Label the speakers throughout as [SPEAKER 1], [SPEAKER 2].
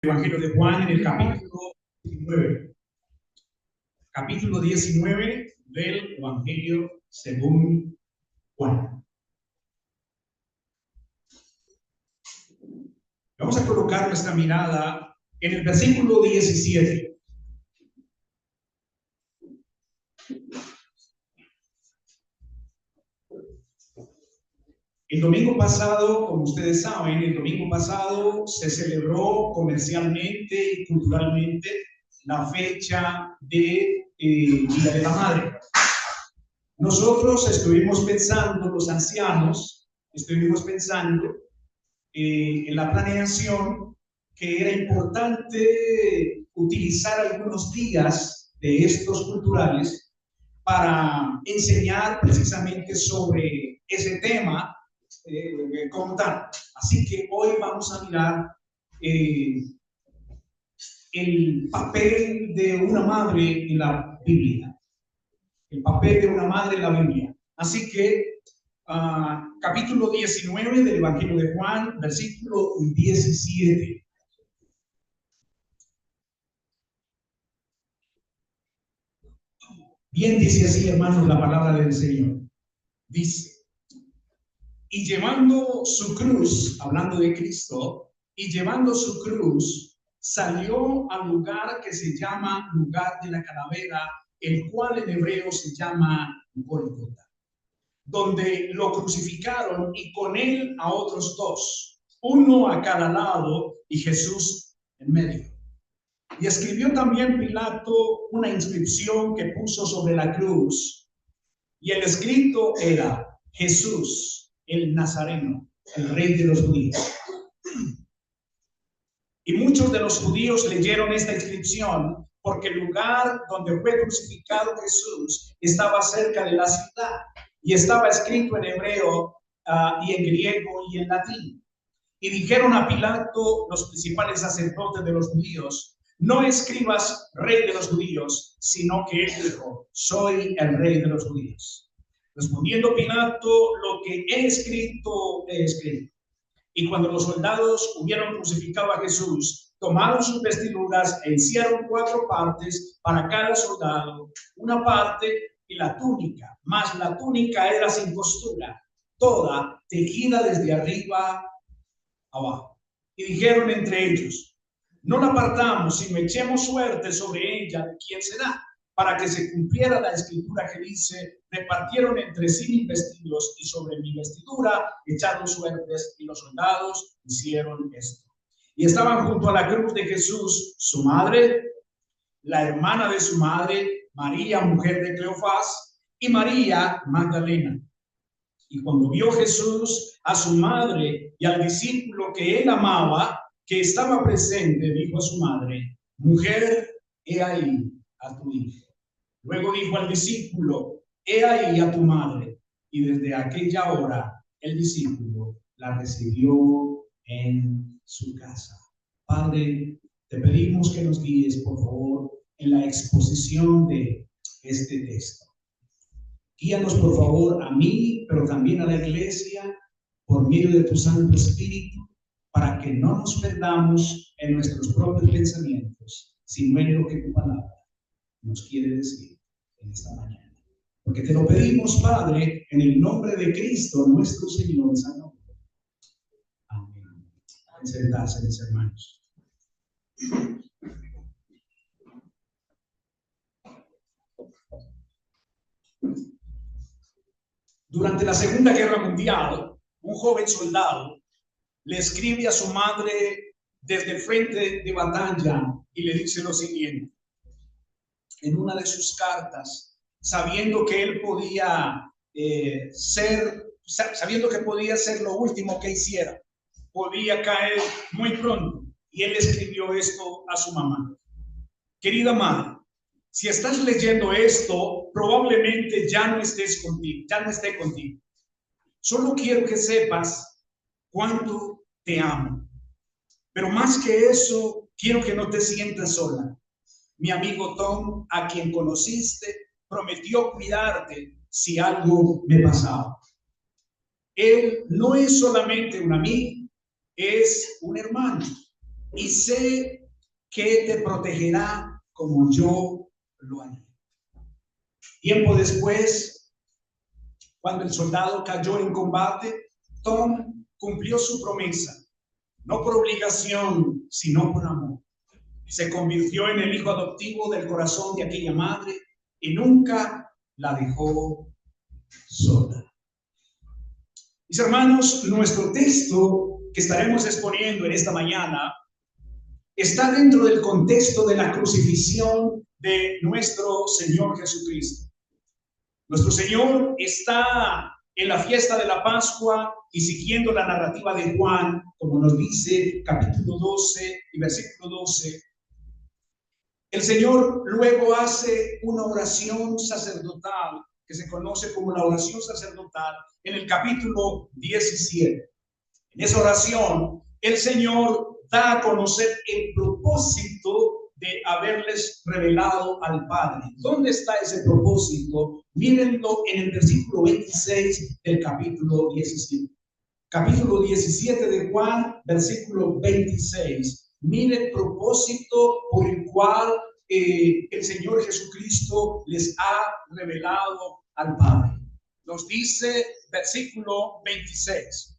[SPEAKER 1] Evangelio de Juan en el capítulo 19. Capítulo 19 del Evangelio según Juan. Vamos a colocar nuestra mirada en el versículo 17. El domingo pasado, como ustedes saben, el domingo pasado se celebró comercialmente y culturalmente la fecha de Día de la Madre. Nosotros estuvimos pensando, los ancianos, estuvimos pensando en la planeación que era importante utilizar algunos días de estos culturales para enseñar precisamente sobre ese tema como tal. Así que hoy vamos a mirar el papel de una madre en la Biblia. El papel de una madre en la Biblia. Así que capítulo 19 del Evangelio de Juan, versículo 17. Bien dice así, hermanos, la palabra del Señor. Dice: y llevando su cruz, hablando de Cristo, y llevando su cruz, salió al lugar que se llama lugar de la calavera, el cual en hebreo se llama Gólgota, donde lo crucificaron y con él a otros dos, uno a cada lado y Jesús en medio. Y escribió también Pilato una inscripción que puso sobre la cruz, y el escrito era: Jesús, el Nazareno, el Rey de los judíos. Y muchos de los judíos leyeron esta inscripción porque el lugar donde fue crucificado Jesús estaba cerca de la ciudad y estaba escrito en hebreo y en griego y en latín. Y dijeron a Pilato los principales sacerdotes de los judíos: no escribas Rey de los judíos, sino que él dijo: soy el Rey de los judíos. Respondiendo Pilato: lo que he escrito, he escrito. Y cuando los soldados hubieron crucificado a Jesús, tomaron sus vestiduras e hicieron 4 partes para cada soldado, una parte y la túnica, mas la túnica era sin costura, toda tejida desde arriba abajo. Y dijeron entre ellos: no la partamos, sino echemos suerte sobre ella de quién será, para que se cumpliera la escritura que dice: repartieron entre sí mis vestidos, y sobre mi vestidura echaron suertes. Y los soldados hicieron esto. Y estaban junto a la cruz de Jesús su madre, la hermana de su madre, María, mujer de Cleofás, y María Magdalena. Y cuando vio Jesús a su madre y al discípulo que él amaba, que estaba presente, dijo a su madre: mujer, he ahí a tu hija. Luego dijo al discípulo: he ahí a tu madre. Y desde aquella hora el discípulo la recibió en su casa. Padre, te pedimos que nos guíes, por favor, en la exposición de este texto. Guíanos, por favor, a mí, pero también a la iglesia, por medio de tu Santo Espíritu, para que no nos perdamos en nuestros propios pensamientos, sino en lo que tu palabra nos quiere decir en esta mañana. Porque te lo pedimos, Padre, en el nombre de Cristo, nuestro Señor y Salvador. Amén. Sentarse, mis hermanos. Durante la Segunda Guerra Mundial, un joven soldado le escribe a su madre desde el frente de batalla y le dice lo siguiente. En una de sus cartas, sabiendo que él podía sabiendo que podía ser lo último que hiciera, podía caer muy pronto, y él escribió esto a su mamá: querida madre, si estás leyendo esto, probablemente ya no estés contigo, ya no esté contigo. Solo quiero que sepas cuánto te amo. Pero más que eso, quiero que no te sientas sola. Mi amigo Tom, a quien conociste, prometió cuidarte si algo me pasaba. Él no es solamente un amigo, es un hermano. y sé que te protegerá como yo lo haré. Tiempo después, cuando el soldado cayó en combate, Tom cumplió su promesa, no por obligación, sino por amor. Se convirtió en el hijo adoptivo del corazón de aquella madre y nunca la dejó sola. Mis hermanos, nuestro texto que estaremos exponiendo en esta mañana está dentro del contexto de la crucifixión de nuestro Señor Jesucristo. Nuestro Señor está en la fiesta de la Pascua y siguiendo la narrativa de Juan, como nos dice capítulo 12 y versículo 12, el Señor luego hace una oración sacerdotal que se conoce como la oración sacerdotal en el capítulo 17. En esa oración, el Señor da a conocer el propósito de haberles revelado al Padre. ¿Dónde está ese propósito? Mírenlo en el versículo 26 del capítulo 17. Capítulo 17 de Juan, versículo 26. Mire el propósito por el cual el Señor Jesucristo les ha revelado al Padre. Nos dice versículo 26.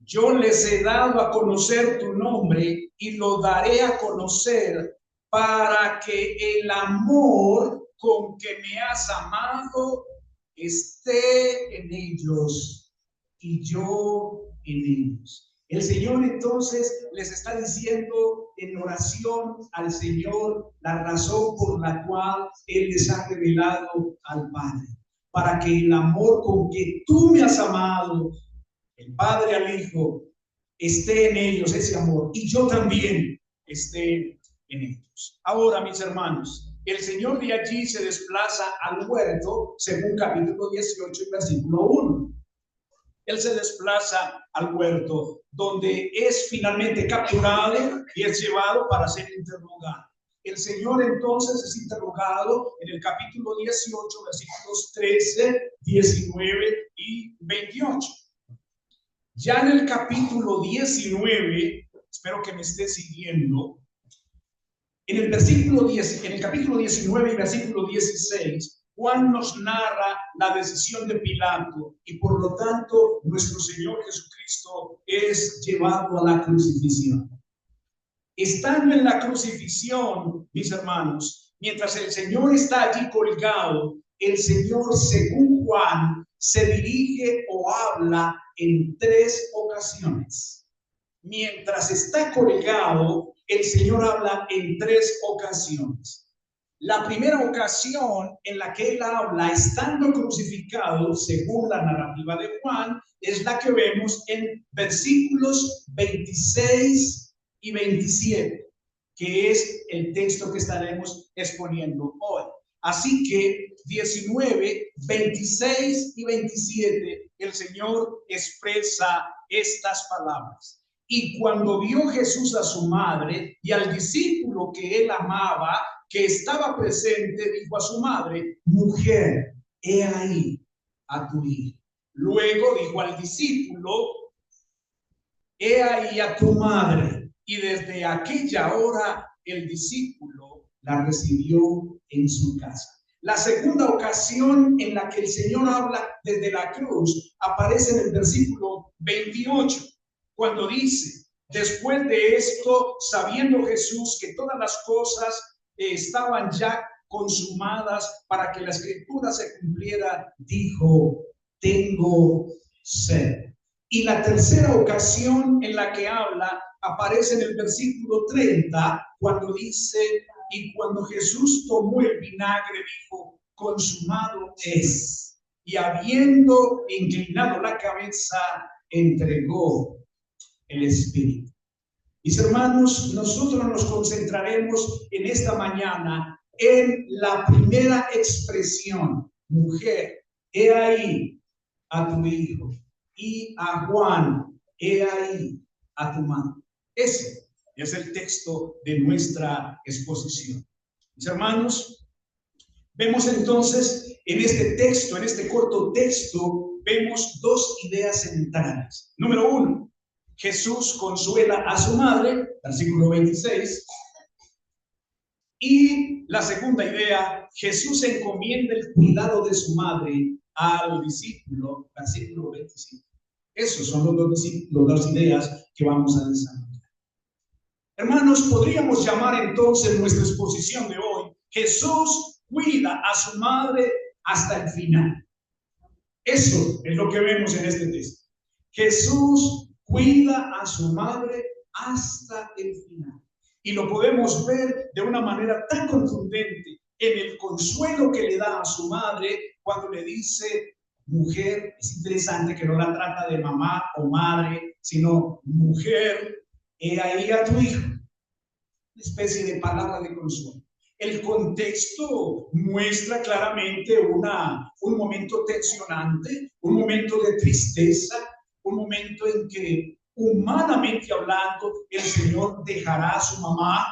[SPEAKER 1] Yo les he dado a conocer tu nombre y lo daré a conocer para que el amor con que me has amado esté en ellos y yo en ellos. El Señor entonces les está diciendo en oración al Señor la razón por la cual Él les ha revelado al Padre. Para que el amor con que tú me has amado, el Padre al Hijo, esté en ellos ese amor y yo también esté en ellos. Ahora, mis hermanos, el Señor de allí se desplaza al huerto según capítulo 18 y versículo 1. Él se desplaza al huerto donde es finalmente capturado y es llevado para ser interrogado. El Señor entonces es interrogado en el capítulo 18, versículos 13, 19 y 28. Ya en el capítulo 19, espero que me esté siguiendo, en el capítulo 19 y versículo 16, Juan nos narra la decisión de Pilato y por lo tanto nuestro Señor Jesucristo es llevado a la crucifixión. Estando en la crucifixión, mis hermanos, mientras el Señor está allí colgado, el Señor, según Juan, se dirige o habla en 3 ocasiones. Mientras está colgado, el Señor habla en 3 ocasiones. La primera ocasión en la que Él habla estando crucificado, según la narrativa de Juan, es la que vemos en versículos 26 y 27, que es el texto que estaremos exponiendo hoy. Así que 19, 26 y 27, el Señor expresa estas palabras. Y cuando vio Jesús a su madre y al discípulo que él amaba, que estaba presente, dijo a su madre: mujer, he ahí a tu hijo. Luego dijo al discípulo: he ahí a tu madre. Y desde aquella hora el discípulo la recibió en su casa. La segunda ocasión en la que el Señor habla desde la cruz aparece en el versículo 28, cuando dice: después de esto, sabiendo Jesús que todas las cosas estaban ya consumadas para que la escritura se cumpliera, dijo: tengo sed. Y la tercera ocasión en la que habla aparece en el versículo 30, cuando dice: y cuando Jesús tomó el vinagre, dijo: consumado es. Y habiendo inclinado la cabeza, entregó el Espíritu. Mis hermanos, nosotros nos concentraremos en esta mañana en la primera expresión: mujer, he ahí a tu hijo. Y a Juan: he ahí a tu madre. Ese es el texto de nuestra exposición. Mis hermanos, vemos entonces en este texto, en este corto texto, vemos 2 ideas centrales. Número 1, Jesús consuela a su madre, versículo 26. Y la segunda idea, Jesús encomienda el cuidado de su madre al discípulo, versículo 25. Esos son las dos ideas que vamos a desarrollar. Hermanos, podríamos llamar entonces nuestra exposición de hoy, Jesús cuida a su madre hasta el final. Eso es lo que vemos en este texto. Jesús cuida a su madre hasta el final. Y lo podemos ver de una manera tan contundente en el consuelo que le da a su madre cuando le dice, mujer. Es interesante que no la trata de mamá o madre, sino mujer, he ahí a tu hijo. Una especie de palabra de consuelo. El contexto muestra claramente un momento tensionante, un momento de tristeza, un momento en que, humanamente hablando, el Señor dejará a su mamá.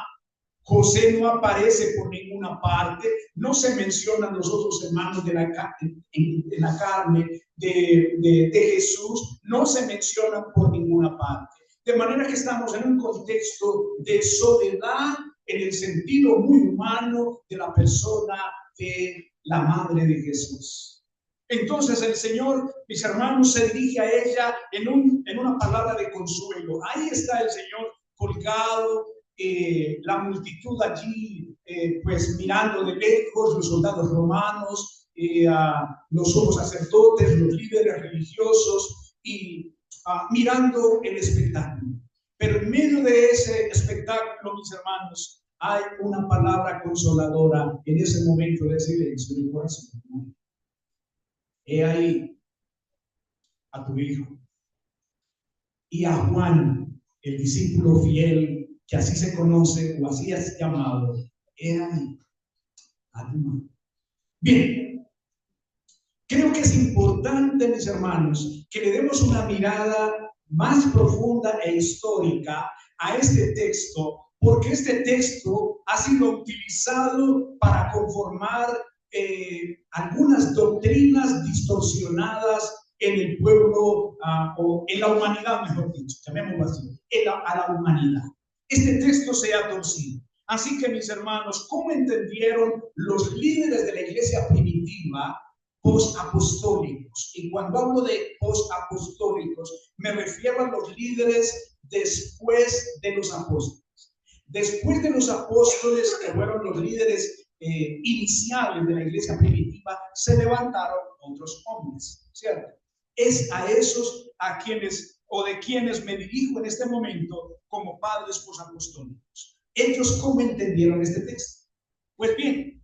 [SPEAKER 1] José no aparece por ninguna parte, no se mencionan los otros hermanos de la carne de Jesús, no se mencionan por ninguna parte. De manera que estamos en un contexto de soledad en el sentido muy humano de la persona de la madre de Jesús. Entonces el Señor, mis hermanos, se dirige a ella en una palabra de consuelo. Ahí está el Señor colgado, la multitud allí, pues mirando de lejos, los soldados romanos, los sumos sacerdotes, los líderes religiosos, y mirando el espectáculo. Pero en medio de ese espectáculo, mis hermanos, hay una palabra consoladora en ese momento de silencio en el corazón. He ahí a tu hijo. Y a Juan, el discípulo fiel, que así se conoce o así es llamado, he ahí a tu madre. Bien, creo que es importante, mis hermanos, que le demos una mirada más profunda e histórica a este texto, porque este texto ha sido utilizado para conformar algunas doctrinas distorsionadas en el pueblo o en la humanidad, mejor dicho, llamémoslo así, a la humanidad. Este texto se ha torcido. Así que, mis hermanos, ¿cómo entendieron los líderes de la iglesia primitiva postapostólicos? Y cuando hablo de postapostólicos, me refiero a los líderes después de los apóstoles. Después de los apóstoles, que fueron los líderes iniciales de la iglesia primitiva, se levantaron otros hombres, ¿cierto? Es a esos a quienes, o de quienes me dirijo en este momento como padres posapostólicos. ¿Ellos cómo entendieron este texto? Pues bien,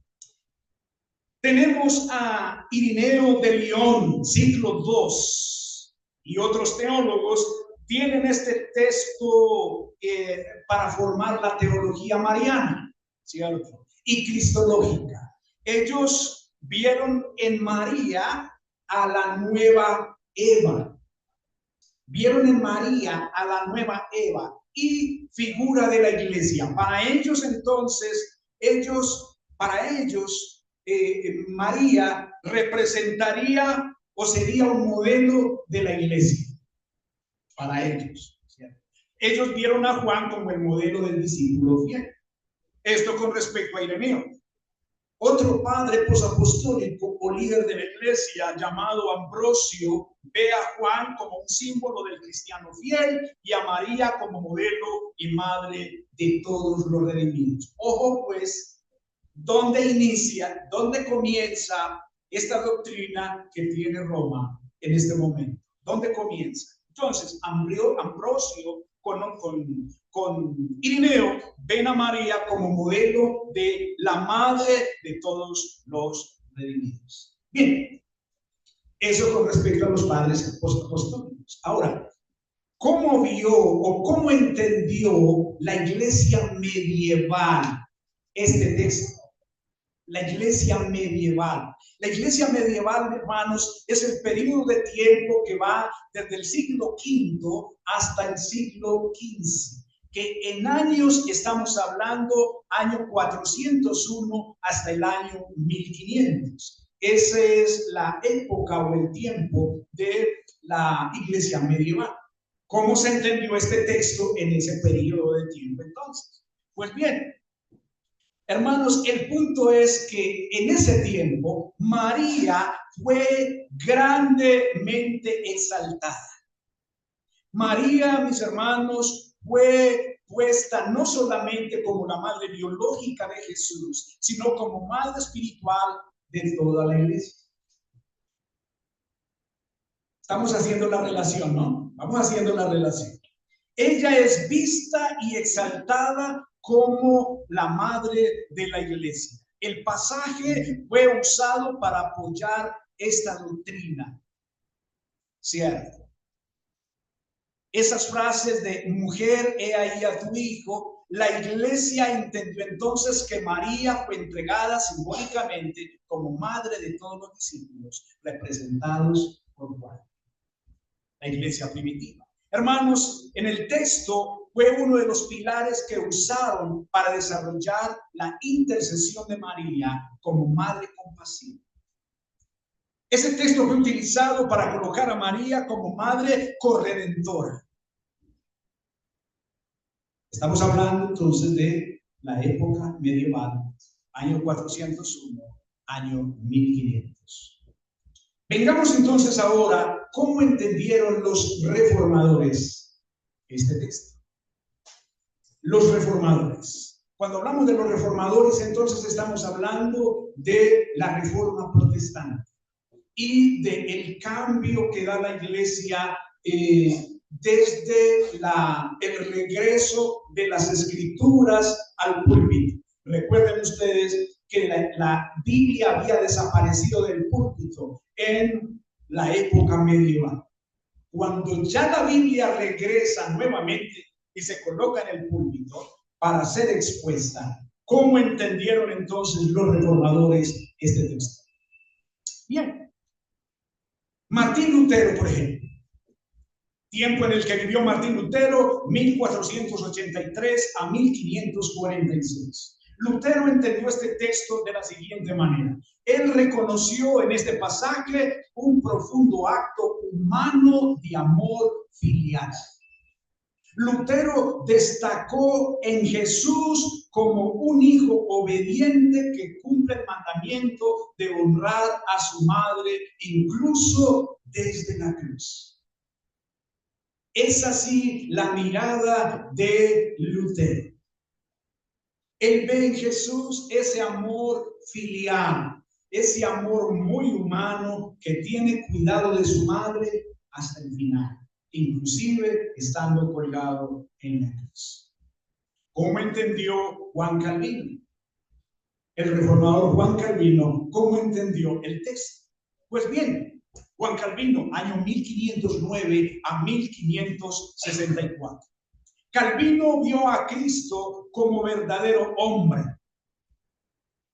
[SPEAKER 1] tenemos a Irineo de León, siglo II, y otros teólogos tienen este texto para formar la teología mariana, ¿cierto? Y cristológica. Ellos vieron en María a la nueva Eva. Vieron en María a la nueva Eva y figura de la iglesia. Para ellos entonces, María representaría o sería un modelo de la iglesia. Para ellos, ¿cierto? Ellos vieron a Juan como el modelo del discípulo fiel. Esto con respecto a Ireneo. Otro padre posapostólico o líder de la iglesia llamado Ambrosio ve a Juan como un símbolo del cristiano fiel y a María como modelo y madre de todos los redimidos. Ojo pues, ¿dónde comienza esta doctrina que tiene Roma en este momento? ¿Dónde comienza? Entonces, Ambrosio con Irineo ven a María como modelo de la madre de todos los redimidos. Bien, eso con respecto a los padres apostólicos. Ahora, ¿cómo vio o cómo entendió la iglesia medieval este texto? La iglesia medieval. La iglesia medieval, hermanos, es el periodo de tiempo que va desde el siglo V hasta el siglo XV, que en años estamos hablando año 401 hasta el año 1500. Esa es la época o el tiempo de la iglesia medieval. ¿Cómo se entendió este texto en ese periodo de tiempo entonces? Pues bien, hermanos, el punto es que en ese tiempo María fue grandemente exaltada. María, mis hermanos, fue puesta no solamente como la madre biológica de Jesús, sino como madre espiritual de toda la iglesia. Estamos haciendo la relación, ¿no? Vamos haciendo la relación. Ella es vista y exaltada como la madre de la iglesia. El pasaje fue usado para apoyar esta doctrina, ¿cierto? Esas frases de mujer, he ahí a tu hijo, la iglesia entendió entonces que María fue entregada simbólicamente como madre de todos los discípulos, representados por Juan, la iglesia primitiva. Hermanos, en el texto fue uno de los pilares que usaron para desarrollar la intercesión de María como madre compasiva. Ese texto fue utilizado para colocar a María como madre corredentora. Estamos hablando entonces de la época medieval, año 401, año 1500. Vengamos entonces ahora, ¿cómo entendieron los reformadores este texto? Los reformadores. Cuando hablamos de los reformadores, entonces estamos hablando de la reforma protestante y del cambio que da la iglesia desde el regreso de las escrituras al púlpito. Recuerden ustedes que la Biblia había desaparecido del púlpito en la época medieval. Cuando ya la Biblia regresa nuevamente y se coloca en el púlpito para ser expuesta, ¿cómo entendieron entonces los reformadores este texto? Bien, Martín Lutero, por ejemplo, tiempo en el que vivió Martín Lutero, 1483 a 1546. Lutero entendió este texto de la siguiente manera. Él reconoció en este pasaje un profundo acto humano de amor filial. Lutero destacó en Jesús como un hijo obediente que cumple el mandamiento de honrar a su madre incluso desde la cruz. Es así la mirada de Lutero. Él ve en Jesús ese amor filial, ese amor muy humano que tiene cuidado de su madre hasta el final, inclusive estando colgado en la cruz. ¿Cómo entendió Juan Calvino? El reformador Juan Calvino, ¿cómo entendió el texto? Pues bien, Juan Calvino, año 1509 a 1564. Calvino vio a Cristo como verdadero hombre.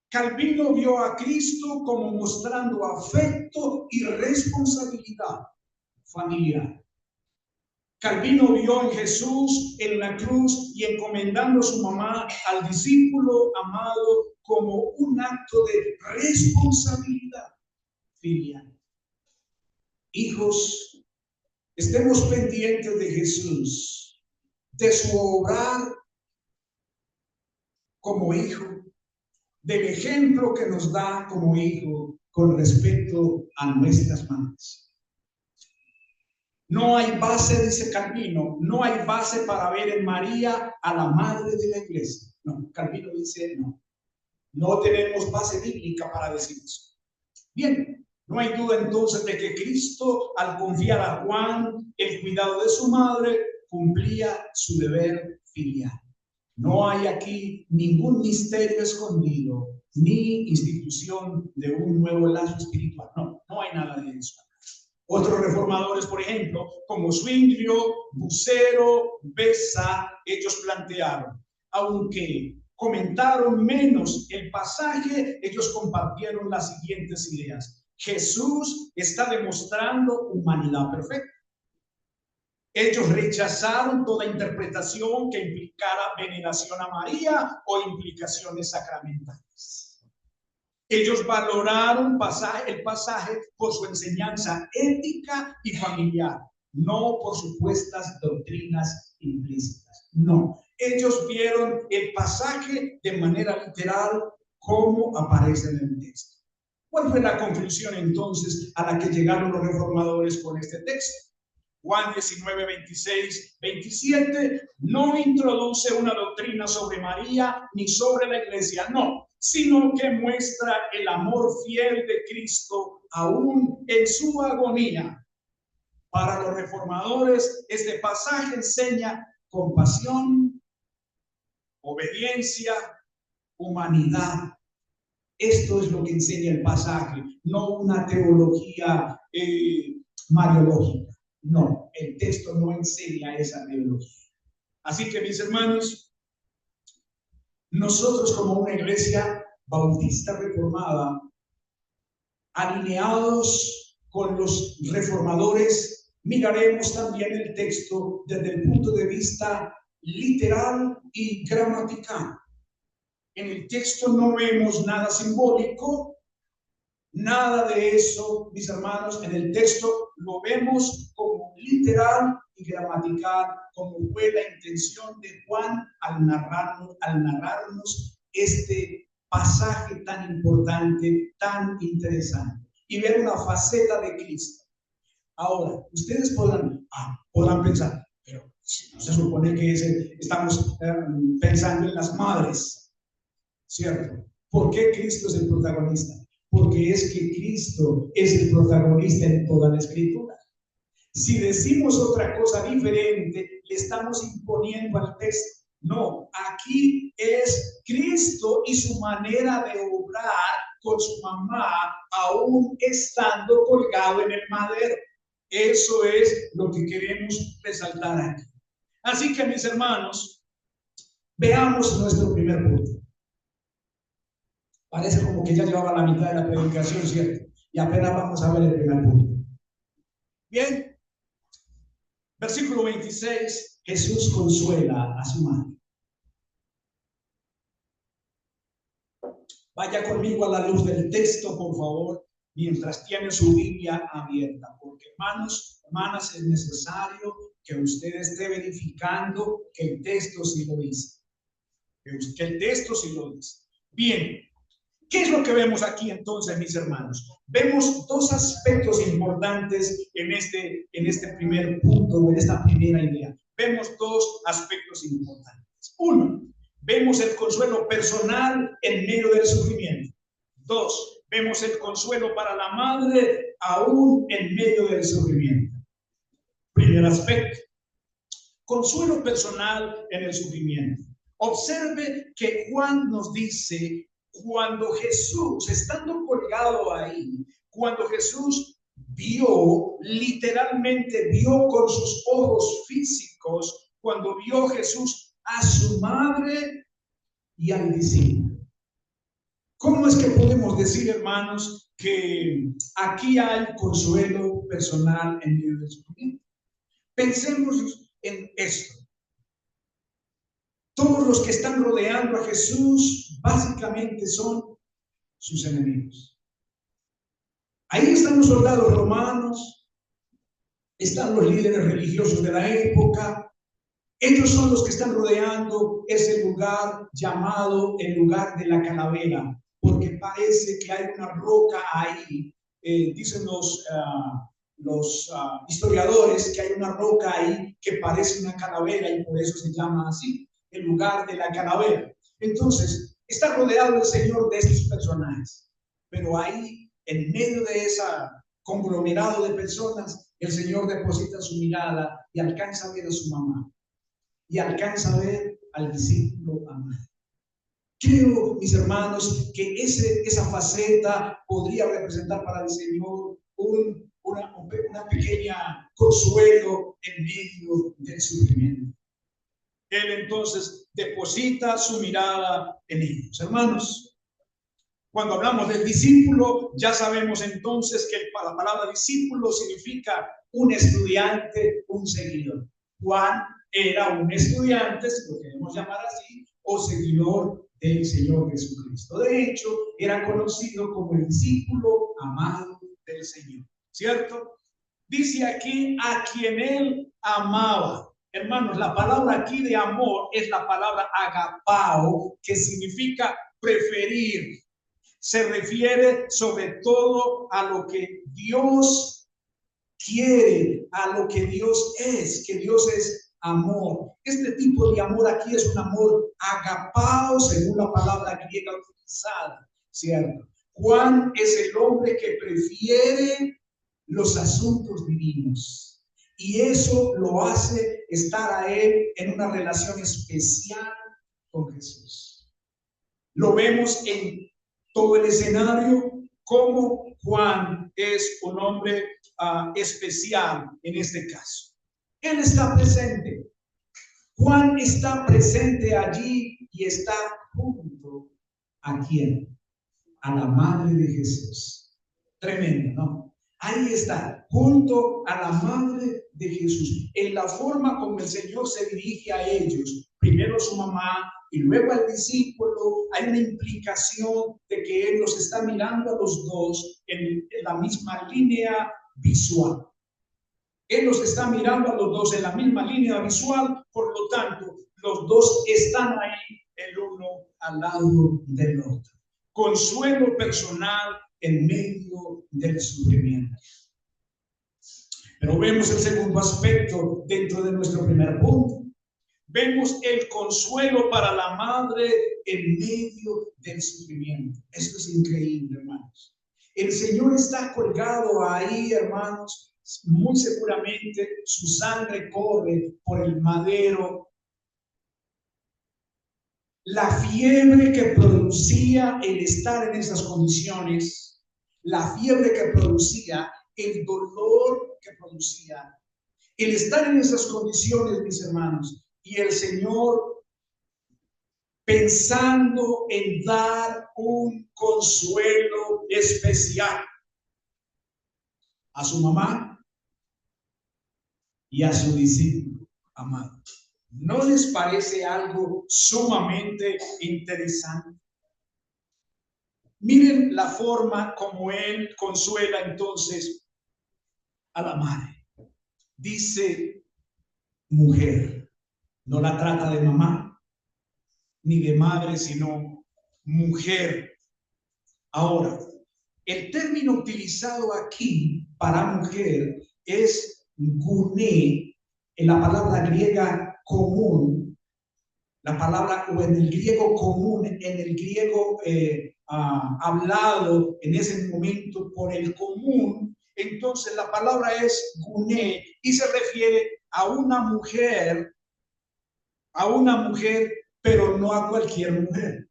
[SPEAKER 1] Calvino vio a Cristo como mostrando afecto y responsabilidad familiar. Calvino vio en Jesús en la cruz y encomendando a su mamá al discípulo amado como un acto de responsabilidad filial. Hijos, estemos pendientes de Jesús, de su obrar como hijo, del ejemplo que nos da como hijo con respecto a nuestras madres. No hay base, dice Calvino, no hay base para ver en María a la madre de la iglesia. No, Calvino dice no tenemos base bíblica para decir eso. Bien. No hay duda entonces de que Cristo, al confiar a Juan el cuidado de su madre, cumplía su deber filial. No hay aquí ningún misterio escondido, ni institución de un nuevo lazo espiritual. No hay nada de eso. Otros reformadores, por ejemplo, como Zwinglio, Bucero, Bessa, ellos plantearon, aunque comentaron menos el pasaje, ellos compartieron las siguientes ideas. Jesús está demostrando humanidad perfecta. Ellos rechazaron toda interpretación que implicara veneración a María o implicaciones sacramentales. Ellos valoraron el pasaje por su enseñanza ética y familiar. no por supuestas doctrinas implícitas. No, ellos vieron el pasaje de manera literal como aparece en el texto. ¿Cuál fue la conclusión entonces a la que llegaron los reformadores con este texto? Juan 19, 26, 27 no introduce una doctrina sobre María ni sobre la iglesia, no, sino que muestra el amor fiel de Cristo aún en su agonía. Para los reformadores, este pasaje enseña compasión, obediencia, humanidad. Esto es lo que enseña el pasaje, no una teología mariológica. No, el texto no enseña esa teología. Así que, mis hermanos, nosotros como una iglesia bautista reformada, alineados con los reformadores, miraremos también el texto desde el punto de vista literal y gramatical. En el texto no vemos nada simbólico, nada de eso, mis hermanos. En el texto lo vemos como literal y gramatical, como fue la intención de Juan al narrarnos este pasaje tan importante, tan interesante, y ver una faceta de Cristo. Ahora, ustedes podrán pensar, pero no se supone que estamos pensando en las madres, ¿cierto? ¿Por qué Cristo es el protagonista? Porque es que Cristo es el protagonista en toda la Escritura. Si decimos otra cosa diferente, le estamos imponiendo al texto. No, aquí es Cristo y su manera de obrar con su mamá, aún estando colgado en el madero. Eso es lo que queremos resaltar aquí. Así que, mis hermanos, veamos nuestro primer punto. Parece como que ya llevaba la mitad de la predicación, ¿cierto? Y apenas vamos a ver el primer punto. Bien, versículo 26, Jesús consuela a su madre. Vaya conmigo a la luz del texto, por favor, mientras tiene su Biblia abierta, porque hermanos, hermanas, es necesario que usted esté verificando que el texto sí lo dice. Que el texto sí lo dice. Bien, ¿qué es lo que vemos aquí entonces, mis hermanos? Vemos dos aspectos importantes en este primer punto, en esta primera idea. Vemos dos aspectos importantes. Uno, vemos el consuelo personal en medio del sufrimiento. Dos, vemos el consuelo para la madre aún en medio del sufrimiento. Primer aspecto, consuelo personal en el sufrimiento. Observe que Juan nos dice, cuando Jesús, estando colgado ahí, cuando Jesús literalmente vio con sus ojos físicos, cuando vio Jesús a su madre y al discípulo. ¿Cómo es que podemos decir, hermanos, que aquí hay consuelo personal en medio del sufrimiento? Pensemos en esto. Todos los que están rodeando a Jesús básicamente son sus enemigos. Ahí están los soldados romanos, están los líderes religiosos de la época. Ellos son los que están rodeando ese lugar llamado el lugar de la calavera, porque parece que hay una roca ahí. Dicen los historiadores que hay una roca ahí que parece una calavera y por eso se llama así, el lugar de la calavera. Entonces, está rodeado el Señor de estos personajes, pero ahí, en medio de ese conglomerado de personas, el Señor deposita su mirada y alcanza a ver a su mamá y alcanza a ver al discípulo amado. Creo, mis hermanos, que esa faceta podría representar para el Señor una pequeña consuelo en medio del sufrimiento. Él entonces deposita su mirada en ellos. Hermanos, cuando hablamos del discípulo, ya sabemos entonces que la palabra discípulo significa un estudiante, un seguidor. Juan era un estudiante, si lo queremos llamar así, o seguidor del Señor Jesucristo. De hecho, era conocido como el discípulo amado del Señor, ¿cierto? Dice aquí a quien él amaba. Hermanos, la palabra aquí de amor es la palabra agapao, que significa preferir. Se refiere sobre todo a lo que Dios quiere, a lo que Dios es, que Dios es amor. Este tipo de amor aquí es un amor agapao, según la palabra griega utilizada, ¿cierto? Juan es el hombre que prefiere los asuntos divinos, y eso lo hace estar a él en una relación especial con Jesús. Lo vemos en todo el escenario, como Juan es un hombre especial en este caso. Él está presente. Juan está presente allí y está junto a quién? A la madre de Jesús. Tremendo, ¿no? Ahí está, junto a la madre de Jesús. En la forma como el Señor se dirige a ellos, primero su mamá y luego al discípulo, hay una implicación de que Él los está mirando a los dos en la misma línea visual. Él los está mirando a los dos en la misma línea visual, por lo tanto, los dos están ahí, el uno al lado del otro. Consuelo personal en medio del sufrimiento. Pero vemos el segundo aspecto dentro de nuestro primer punto. Vemos el consuelo para la madre en medio del sufrimiento. Esto es increíble, hermanos. El Señor está colgado ahí, hermanos. Muy seguramente su sangre corre por el madero. La fiebre que producía el estar en esas condiciones, la fiebre que producía, el dolor que producía, el estar en esas condiciones, mis hermanos, y el Señor pensando en dar un consuelo especial a su mamá y a su discípulo amado. ¿No les parece algo sumamente interesante? Miren la forma como él consuela entonces a la madre. Dice mujer, no la trata de mamá ni de madre, sino mujer. Ahora, el término utilizado aquí para mujer es guné, en la palabra griega común, la palabra, o en el griego común, en el griego hablado en ese momento por el común, entonces la palabra es guné y se refiere a una mujer, pero no a cualquier mujer.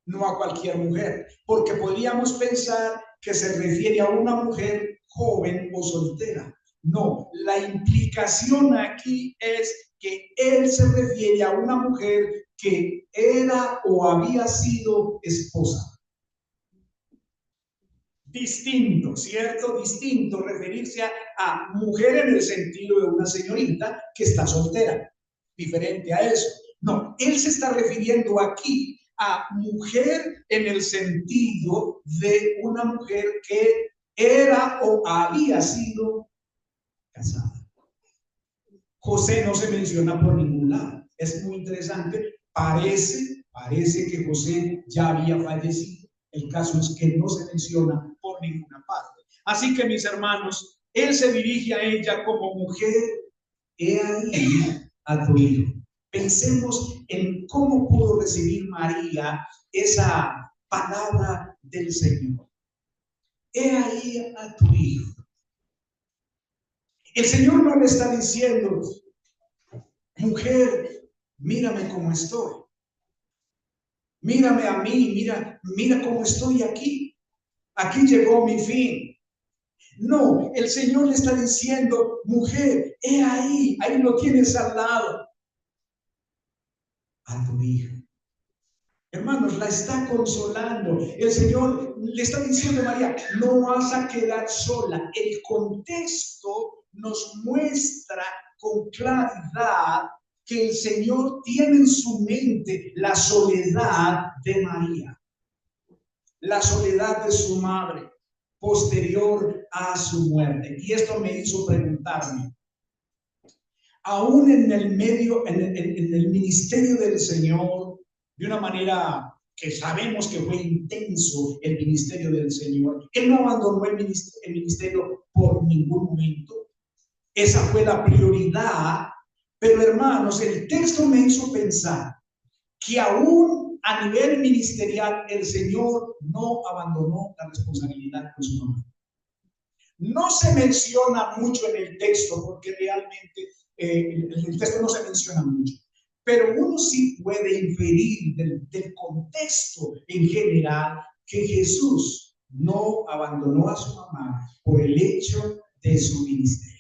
[SPEAKER 1] No a cualquier mujer, porque podríamos pensar que se refiere a una mujer joven o soltera. No, la implicación aquí es que él se refiere a una mujer que era o había sido esposa. Distinto, ¿cierto? Distinto referirse a mujer en el sentido de una señorita que está soltera. Diferente a eso. No, él se está refiriendo aquí a mujer en el sentido de una mujer que era o había sido casada. José no se menciona por ningún lado. Es muy interesante. Parece que José ya había fallecido. El caso es que no se menciona por ninguna parte. Así que, mis hermanos, él se dirige a ella como mujer. He ahí a tu hijo. Pensemos en cómo pudo recibir María esa palabra del Señor. He ahí a tu hijo. El Señor no le está diciendo, mujer, mírame cómo estoy. Mírame a mí, mira cómo estoy aquí. Aquí llegó mi fin. No, el Señor le está diciendo, mujer, he ahí lo tienes al lado. A tu hijo. Hermanos, la está consolando. El Señor le está diciendo a María, no vas a quedar sola. El contexto nos muestra con claridad que el Señor tiene en su mente la soledad de María, la soledad de su madre. posterior a su muerte. Y esto me hizo preguntarme, aún en el medio, en el ministerio del Señor, de una manera que sabemos que fue intenso el ministerio del Señor, Él no abandonó el ministerio por ningún momento. Esa fue la prioridad. Pero hermanos, el texto me hizo pensar que aún a nivel ministerial el Señor no abandonó la responsabilidad con su mamá. No se menciona mucho en el texto porque realmente el texto no se menciona mucho, pero uno sí puede inferir del contexto en general que Jesús no abandonó a su mamá por el hecho de su ministerio.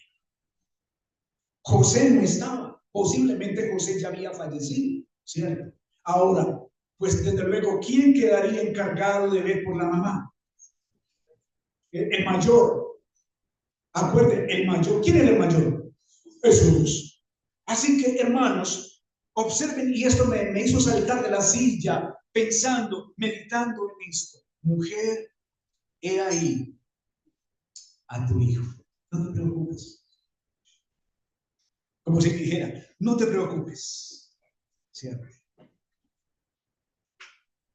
[SPEAKER 1] José no estaba, posiblemente José ya había fallecido, ¿cierto? Ahora, pues desde luego, ¿quién quedaría encargado de ver por la mamá? El mayor. Acuérdense, el mayor. ¿Quién era el mayor? Jesús. Así que, hermanos, observen, y esto me hizo saltar de la silla, pensando, meditando en esto. Mujer, he ahí a tu hijo. No te preocupes. Como si dijera, no te preocupes. ¿Cierto?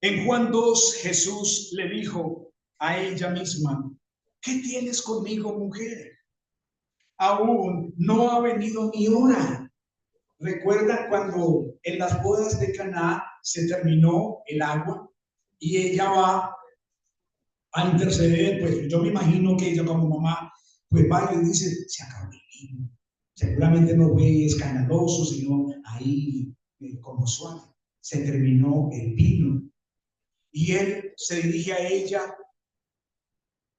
[SPEAKER 1] En Juan 2, Jesús le dijo a ella misma, ¿qué tienes conmigo, mujer? Aún no ha venido mi hora. ¿Recuerdan cuando en las bodas de Caná se terminó el agua y ella va a interceder? Pues yo me imagino que ella como mamá, pues va y le dice, se acabó el vino. Seguramente no fue escandaloso, sino ahí como suave. Se terminó el vino. Y él se dirige a ella.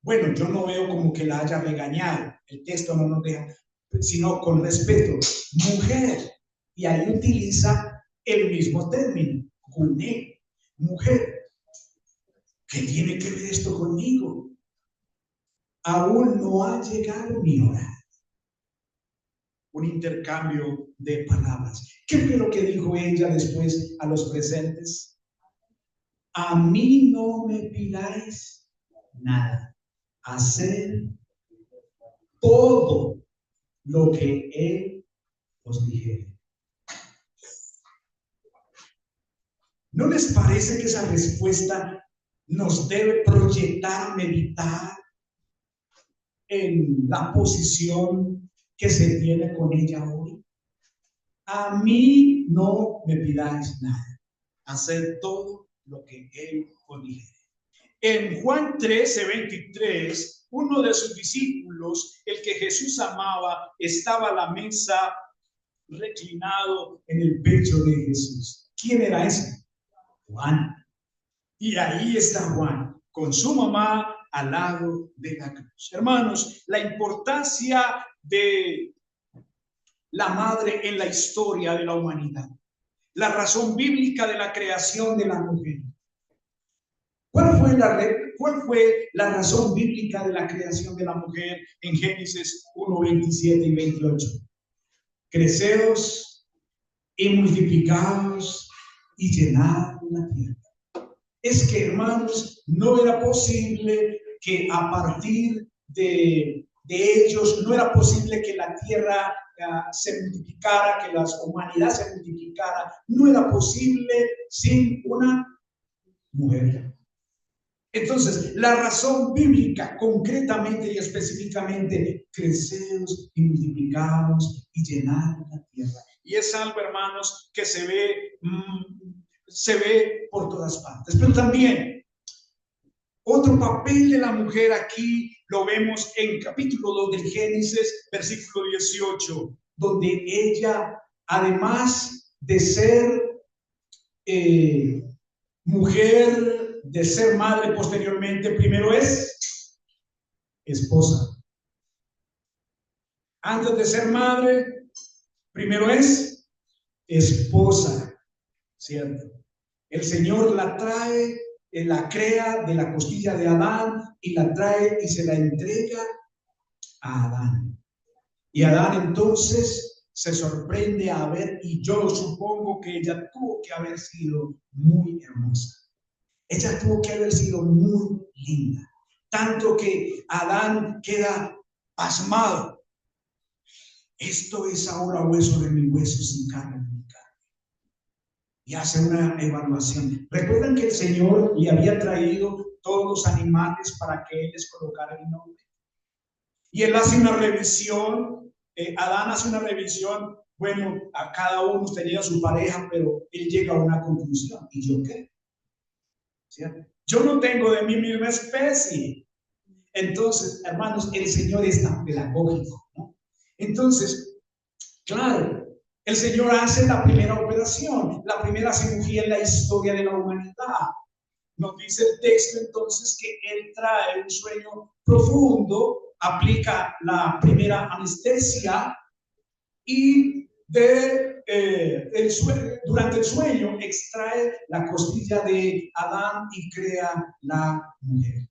[SPEAKER 1] Bueno, yo no veo como que la haya regañado. El texto no nos deja, sino con respeto. Mujer. Y ahí utiliza el mismo término. Guné. Mujer. ¿Qué tiene que ver esto conmigo? Aún no ha llegado mi hora. Un intercambio de palabras. ¿Qué fue lo que dijo ella después a los presentes? A mí no me pidáis nada. Hacer todo lo que Él os dijere. ¿No les parece que esa respuesta nos debe proyectar, meditar en la posición que se tiene con ella hoy? A mí no me pidáis nada. Hacer todo lo que Él os dijere. En Juan 13:23, uno de sus discípulos, el que Jesús amaba, estaba a la mesa reclinado en el pecho de Jesús. ¿Quién era ese? Juan. Y ahí está Juan, con su mamá al lado de la cruz. Hermanos, la importancia de la madre en la historia de la humanidad. La razón bíblica de la creación de la mujer. ¿Cuál fue la razón bíblica de la creación de la mujer en Génesis 1:27 y 28? Creceos y multiplicaos y llenad la tierra. Es que, hermanos, no era posible que a partir de ellos, no era posible que la tierra se multiplicara, que la humanidad se multiplicara. No era posible sin una mujer. Entonces, la razón bíblica, concretamente y específicamente, creceos y multiplicaos y llenad la tierra. Y es algo, hermanos, que se ve por todas partes. Pero también, otro papel de la mujer aquí lo vemos en capítulo 2 del Génesis, versículo 18, donde ella, además de ser mujer, de ser madre posteriormente, primero es esposa. Antes de ser madre, primero es esposa, ¿cierto? El Señor la trae, la crea de la costilla de Adán y la trae y se la entrega a Adán. Y Adán entonces se sorprende a ver, y yo supongo que ella tuvo que haber sido muy hermosa. Ella tuvo que haber sido muy linda. tanto que Adán queda pasmado. Esto es ahora hueso de mi hueso, sin carne de mi carne. Y hace una evaluación. ¿Recuerdan que el Señor le había traído todos los animales para que Él les colocara el nombre? Y Él hace una revisión, Adán hace una revisión, bueno, a cada uno tenía su pareja, pero Él llega a una conclusión. ¿Y yo qué? ¿Cierto? Yo no tengo de mi misma especie. Entonces, hermanos, el Señor es tan pedagógico, ¿no? Entonces, claro, el Señor hace la primera operación, la primera cirugía en la historia de la humanidad. Nos dice el texto entonces que Él trae un sueño profundo, aplica la primera anestesia y durante el sueño extrae la costilla de Adán y crea la mujer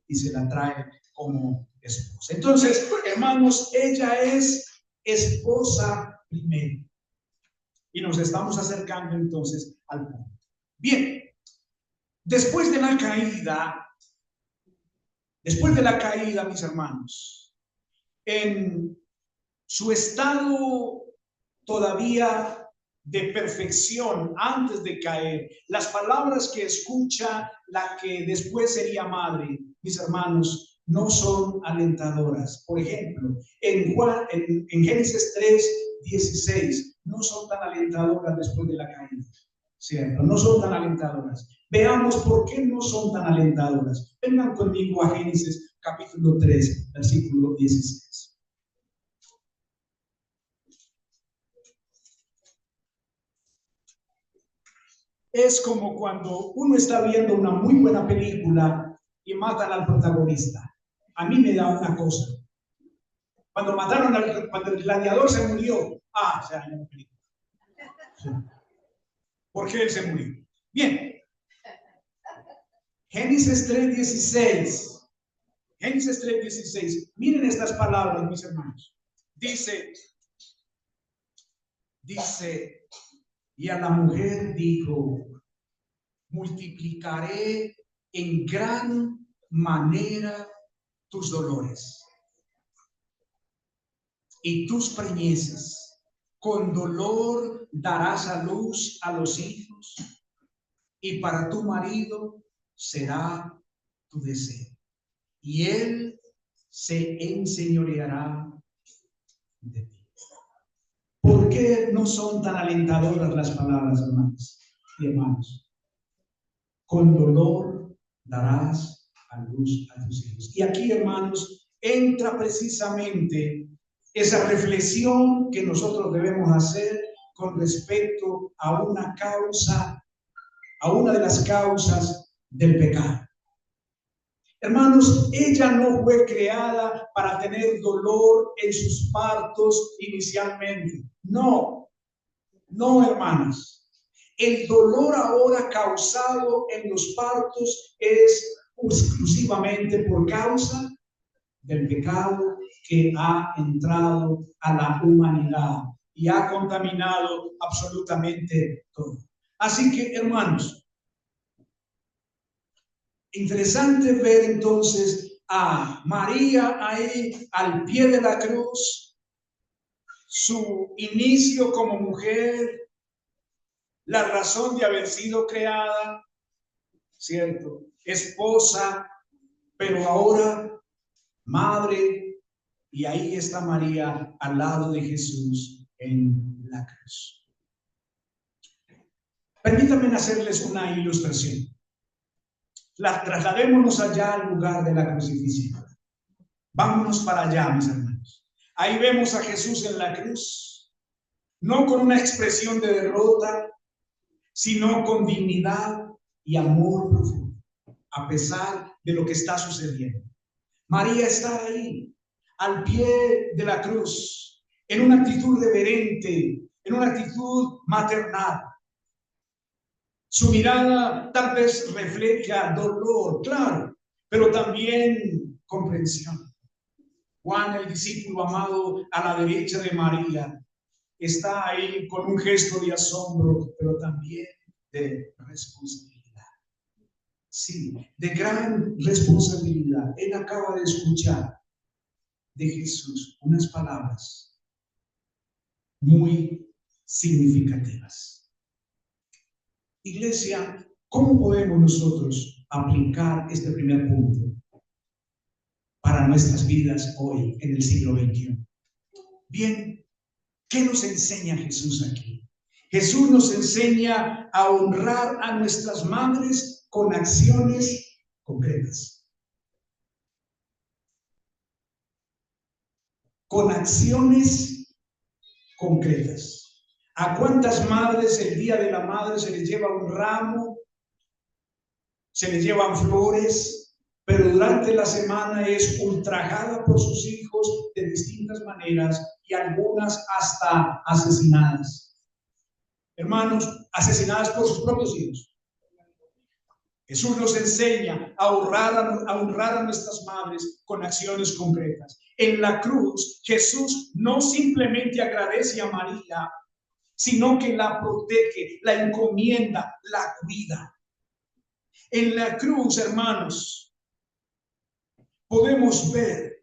[SPEAKER 1] y se la trae como esposa. Entonces, hermanos, ella es esposa primero. Y nos estamos acercando entonces al punto. Bien, después de la caída, mis hermanos, en su estado todavía de perfección antes de caer, las palabras que escucha la que después sería madre, mis hermanos, no son alentadoras. Por ejemplo, en Génesis 3:16, no son tan alentadoras después de la caída, ¿cierto? No son tan alentadoras. Veamos por qué no son tan alentadoras. Vengan conmigo a Génesis capítulo 3, versículo 16. Es como cuando uno está viendo una muy buena película y matan al protagonista. A mí me da una cosa. Cuando el gladiador se murió, se dañó la película. Sí. ¿Por qué él se murió? Bien. Génesis 3:16. Génesis 3:16. Miren estas palabras, mis hermanos. Dice, y a la mujer dijo, multiplicaré en gran manera tus dolores y tus preñeces. Con dolor darás a luz a los hijos, y para tu marido será tu deseo, y él se enseñoreará de ti. ¿Por qué no son tan alentadoras las palabras, hermanos y hermanos? Con dolor darás a luz a tus hijos. Y aquí, hermanos, entra precisamente esa reflexión que nosotros debemos hacer con respecto a una causa, a una de las causas del pecado. Hermanos, ella no fue creada para tener dolor en sus partos inicialmente. No, hermanos. El dolor ahora causado en los partos es exclusivamente por causa del pecado que ha entrado a la humanidad y ha contaminado absolutamente todo. Así que, hermanos, interesante ver entonces a María ahí al pie de la cruz, su inicio como mujer, la razón de haber sido creada, ¿cierto? Esposa, pero ahora madre, y ahí está María al lado de Jesús en la cruz. Permítanme hacerles una ilustración. Trasladémonos allá al lugar de la crucifixión. Vámonos para allá, mis hermanos. Ahí vemos a Jesús en la cruz, no con una expresión de derrota, sino con dignidad y amor profundo, a pesar de lo que está sucediendo. María está ahí, al pie de la cruz, en una actitud reverente, en una actitud maternal. Su mirada tal vez refleja dolor, claro, pero también comprensión. Juan, el discípulo amado a la derecha de María, está ahí con un gesto de asombro, pero también de responsabilidad. Sí, de gran responsabilidad. Él acaba de escuchar de Jesús unas palabras muy significativas. Iglesia, ¿cómo podemos nosotros aplicar este primer punto para nuestras vidas hoy en el siglo XXI? Bien, ¿qué nos enseña Jesús aquí? Jesús nos enseña a honrar a nuestras madres con acciones concretas. Con acciones concretas. ¿A cuántas madres el día de la madre se les lleva un ramo, se les llevan flores, pero durante la semana es ultrajada por sus hijos de distintas maneras y algunas hasta asesinadas? Hermanos, asesinadas por sus propios hijos. Jesús nos enseña a honrar a nuestras madres con acciones concretas. En la cruz, Jesús no simplemente agradece a María, sino que la protege, la encomienda, la cuida. En la cruz, hermanos, podemos ver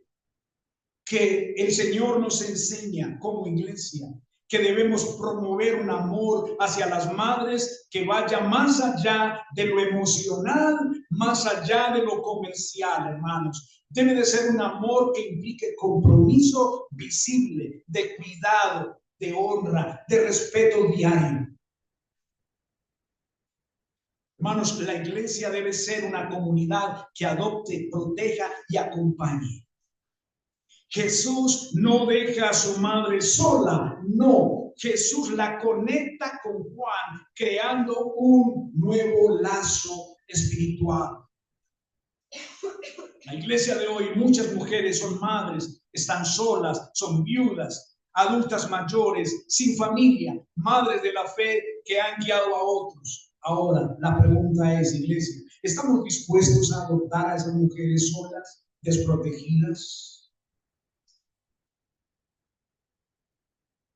[SPEAKER 1] que el Señor nos enseña como iglesia que debemos promover un amor hacia las madres que vaya más allá de lo emocional, más allá de lo comercial, hermanos. Debe de ser un amor que implique compromiso visible, de cuidado, de honra, de respeto diario. Hermanos, la iglesia debe ser una comunidad que adopte, proteja y acompañe. Jesús no deja a su madre sola, no. Jesús la conecta con Juan, creando un nuevo lazo espiritual. La iglesia de hoy, muchas mujeres son madres, están solas, son viudas, adultas mayores, sin familia, madres de la fe que han guiado a otros. Ahora, la pregunta es, iglesia, ¿estamos dispuestos a adoptar a esas mujeres solas, desprotegidas,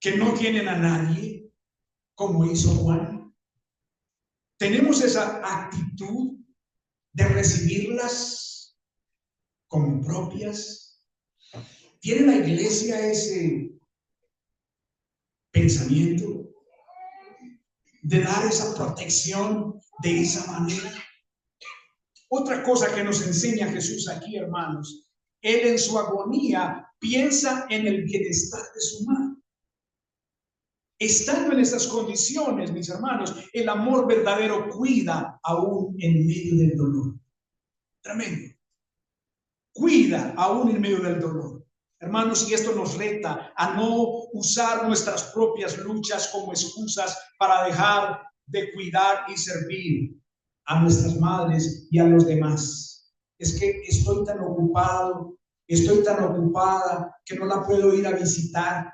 [SPEAKER 1] que no tienen a nadie, como hizo Juan? ¿Tenemos esa actitud de recibirlas como propias? ¿Tiene la iglesia ese pensamiento de dar esa protección de esa manera? Otra cosa que nos enseña Jesús aquí, hermanos, él en su agonía piensa en el bienestar de su madre. Estando en esas condiciones, mis hermanos, el amor verdadero cuida aún en medio del dolor. Tremendo. Cuida aún en medio del dolor. Hermanos, y esto nos reta a no usar nuestras propias luchas como excusas para dejar de cuidar y servir a nuestras madres y a los demás. Es que estoy tan ocupado, estoy tan ocupada que no la puedo ir a visitar.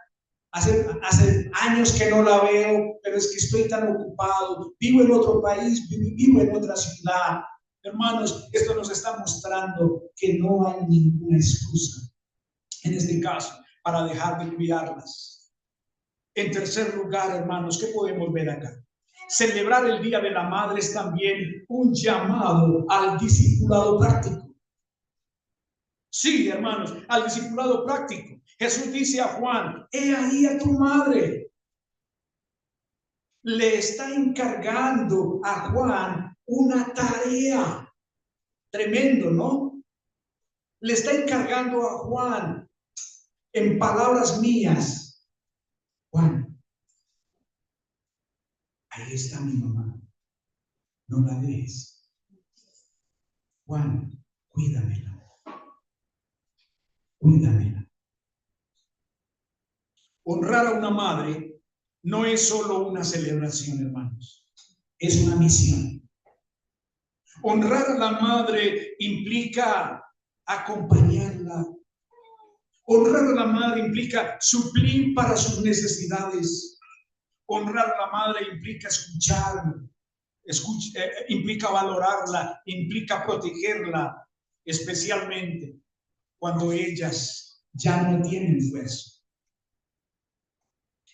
[SPEAKER 1] Hace años que no la veo, pero es que estoy tan ocupado, vivo en otro país, vivo en otra ciudad. Hermanos, esto nos está mostrando que no hay ninguna excusa, en este caso, para dejar de cuidarlas. En tercer lugar, hermanos, ¿qué podemos ver acá? Celebrar el Día de la Madre es también un llamado al discipulado práctico. Sí, hermanos, al discipulado práctico. Jesús dice a Juan, he ahí a tu madre. Le está encargando a Juan una tarea. Tremendo, ¿no? Le está encargando a Juan, en palabras mías, Juan, ahí está mi mamá, no la dejes. Juan, cuídamela, cuídamela. Honrar a una madre no es solo una celebración, hermanos, es una misión. Honrar a la madre implica acompañarla. Honrar a la madre implica suplir para sus necesidades. Honrar a la madre implica implica valorarla, implica protegerla, especialmente cuando ellas ya no tienen fuerza.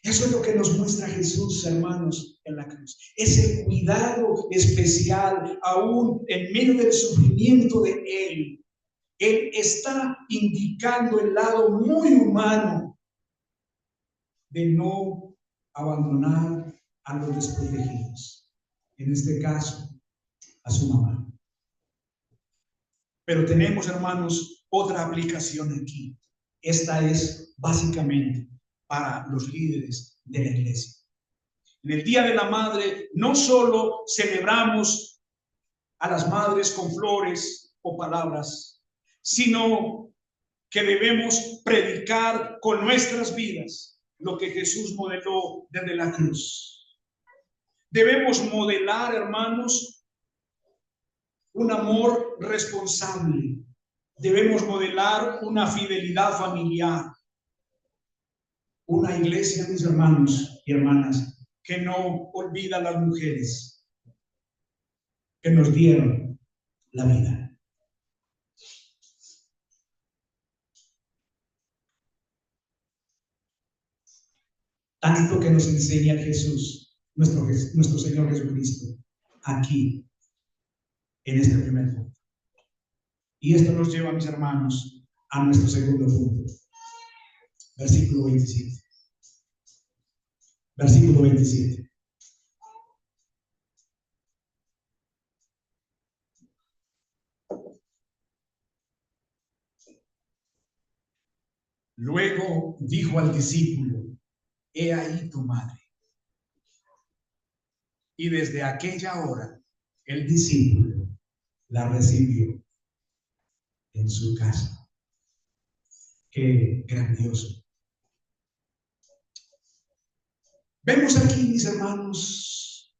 [SPEAKER 1] Eso es lo que nos muestra Jesús, hermanos, en la cruz. Ese cuidado especial, aún en medio del sufrimiento de Él. Él está indicando el lado muy humano de no abandonar a los desprotegidos. En este caso, a su mamá. Pero tenemos, hermanos, otra aplicación aquí. Esta es básicamente para los líderes de la iglesia. En el Día de la Madre no solo celebramos a las madres con flores o palabras, sino que debemos predicar con nuestras vidas lo que Jesús modeló desde la cruz. Debemos modelar, hermanos, un amor responsable. Debemos modelar una fidelidad familiar. Una iglesia, mis hermanos y hermanas, que no olvida a las mujeres que nos dieron la vida. Tanto que nos enseña Jesús, nuestro Señor Jesucristo, aquí, en este primer punto. Y esto nos lleva, mis hermanos, a nuestro segundo punto. Versículo 27. Versículo 27. Luego dijo al discípulo: he ahí tu madre. Y desde aquella hora el discípulo la recibió en su casa. Qué grandioso. Vemos aquí, mis hermanos,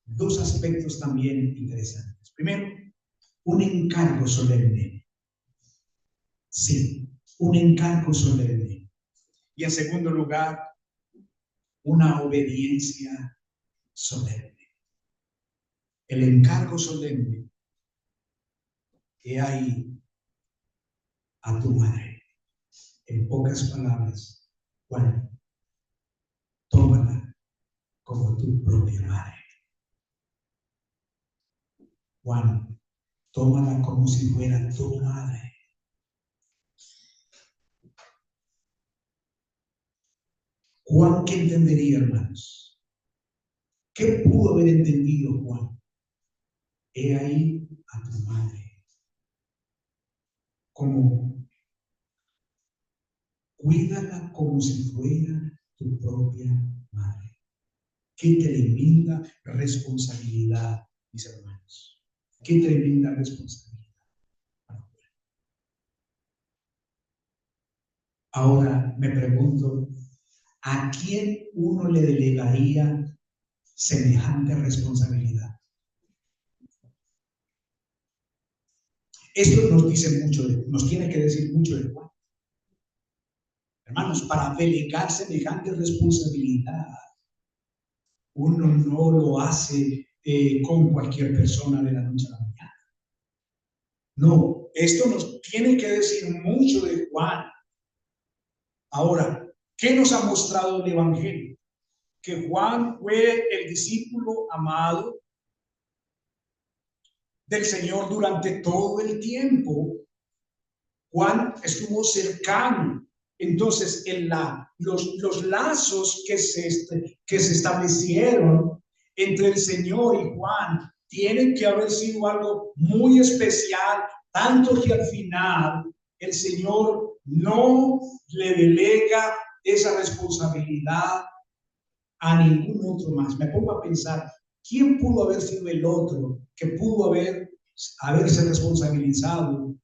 [SPEAKER 1] dos aspectos también interesantes. Primero, un encargo solemne. Sí, un encargo solemne. Y en segundo lugar, una obediencia solemne. El encargo solemne. He ahí a tu madre. En pocas palabras, Juan, tómala como tu propia madre. Juan, tómala como si fuera tu madre. Juan, ¿qué entendería, hermanos? ¿Qué pudo haber entendido Juan? He ahí a tu madre. Como cuídala como si fuera tu propia madre. Qué tremenda responsabilidad, mis hermanos. Qué tremenda responsabilidad. Ahora me pregunto, ¿a quién uno le delegaría semejante responsabilidad? Esto nos dice mucho, nos tiene que decir mucho de Juan. Hermanos, para delegar semejante responsabilidad, uno no lo hace con cualquier persona de la noche a la mañana. No, esto nos tiene que decir mucho de Juan. Ahora, ¿qué nos ha mostrado el Evangelio? Que Juan fue el discípulo amado del Señor durante todo el tiempo. Juan estuvo cercano. Entonces, los lazos que se establecieron entre el Señor y Juan tienen que haber sido algo muy especial, tanto que al final el Señor no le delega esa responsabilidad a ningún otro más. Me pongo a pensar, ¿quién pudo haber sido el otro que pudo haberse responsabilizado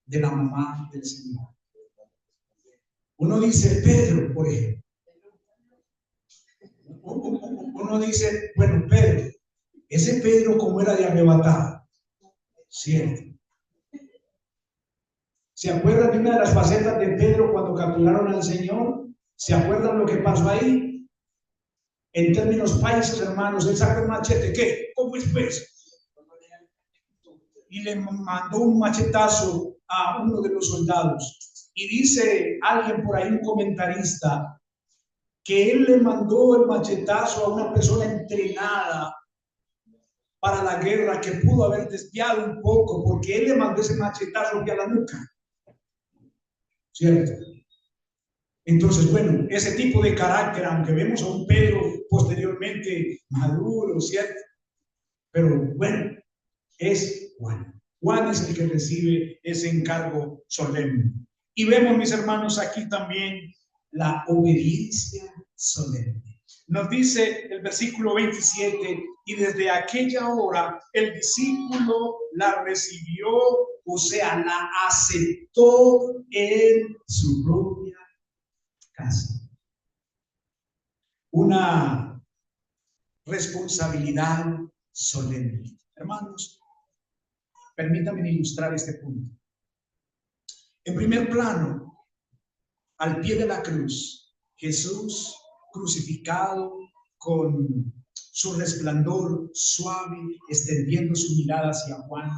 [SPEAKER 1] de la mamá del Señor? Uno dice Pedro, por ejemplo. Uno dice, bueno, Pedro, ese Pedro como era de arrebatado, ¿cierto? ¿Se acuerdan de una de las facetas de Pedro cuando capturaron al Señor? ¿Se acuerdan lo que pasó ahí? En términos países, hermanos, él sacó un machete. ¿Qué? ¿Cómo es pues? Y le mandó un machetazo a uno de los soldados. Y dice alguien por ahí, un comentarista, que él le mandó el machetazo a una persona entrenada para la guerra, que pudo haber desviado un poco, porque él le mandó ese machetazo a la nuca, ¿cierto? Entonces, bueno, ese tipo de carácter, aunque vemos a un Pedro posteriormente maduro, ¿cierto? Pero bueno, es Juan. Juan es el que recibe ese encargo solemne. Y vemos, mis hermanos, aquí también la obediencia solemne. Nos dice el versículo 27, y desde aquella hora el discípulo la recibió, o sea, la aceptó en su propia casa. Una responsabilidad solemne. Hermanos, permítanme ilustrar este punto. En primer plano, al pie de la cruz, Jesús crucificado con su resplandor suave, extendiendo su mirada hacia Juan.